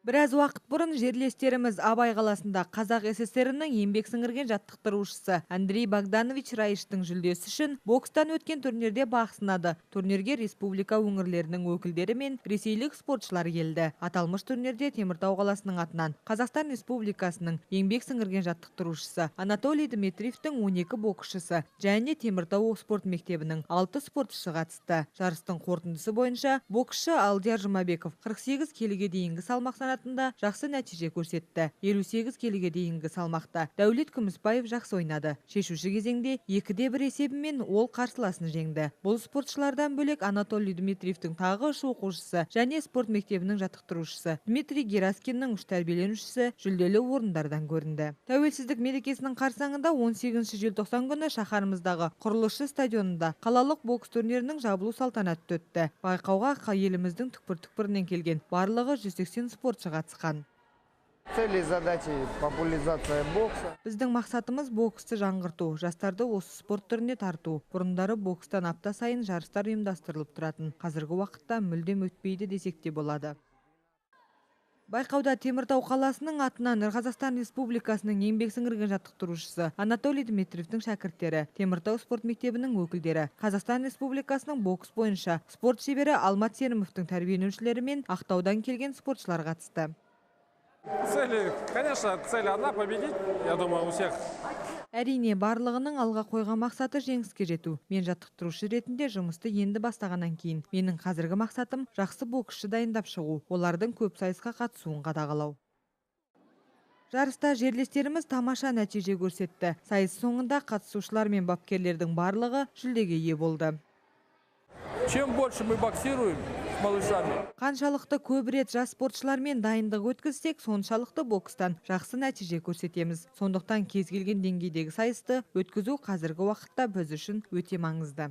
Біраз уақыт бұрын жерлестеріміз Абай қаласында Қазақ СССР-ның еңбек сіңірген жаттықтырушысы Андрей Богданович Раиштың жүлдесі үшін бокстан өткен турнирде бақ сынады. Турнирге республика өңірлерінің өкілдері мен ресейлік спортшылар келді. Аталмыш турнирде Теміртау қаласының атынан Қазақстан Республикасының еңбек сіңірген жаттықтырушысы Анатолий Дмитриевтің 12 боксшысы және Теміртау спорт мектебінің 6 спортшысы қатысты. Жарыстың қорытындысы бойынша боксшы Алдияр Жұмабеков 48 келіге дейінгі салмақ санатында жақсы нәтиже көрсетті. 58 келіге дейінгі салмақта Дәулет Күмісбаев жақсы ойнады. Шешуші кезеңде 2-1 есебімен ол қарсыласын жеңді. Бұл спортшылардан бөлек Анатолий Дмитриевтің тағы үш оқушысы және спорт мектебінің жаттықтырушысы Дмитрий Гераскиннің үш тәрбиеленушісі жүлделі орындардан көрінді. Тәуелсіздік мерекесінің қарсаңында 18 желтоқсан күні шаһарымыздағы Құрылысшы стадионында қалалық бокс турнирінің жабылу салтанаты өтті. Байқауға еліміздің түкпір-түкпірінен келген барлығы 180 спортшы қатысқан. Цели и задачи популяризация бокса. Біздің мақсатымыз боксты жаңғырту, жастарды осы спорт түріне тарту. Бұрындары бокстан апта сайын жарыстар ұйымдастырылып тұратын. Қазіргі уақытта мүлдем өтпейді десек те болады. Байқауда Теміртау қаласының атынан Қазақстан Республикасының еңбек сіңірген жаттықтырушысы Анатолий Дмитриевтің шәкірттері, Теміртау спорт мектебінің өкілдері, Қазақстан Республикасының бокс бойынша спорт шебері Алмат Серімовтің тәрбиеленушілері мен Ақтаудан келген спортшылар қатысты. Цель одна — победить, я думаю, у всех. Әрине, барлығының алға қойған мақсаты жеңіске жету. Мен жаттықтырушы ретінде жұмысты енді бастағаннан кейін менің қазіргі мақсатым жақсы боксшы дайындап шығу, олардың көп сайысқа қатысуын қадағалау. Жарыста жерлестеріміз тамаша нәтиже көрсетті. Сайыс соңында қатысушылар мен бапкерлердің барлығы жүлдеге ие болды. Чем больше мы боксируем с малышами, Қаншалықты көп рет жас спортшылармен дайындық өткізсек, соншалықты бокстан жақсы нәтиже көрсетеміз. Сондықтан кез келген деңгейдегі сайысты өткізу қазіргі уақытта біз үшін өте маңызды.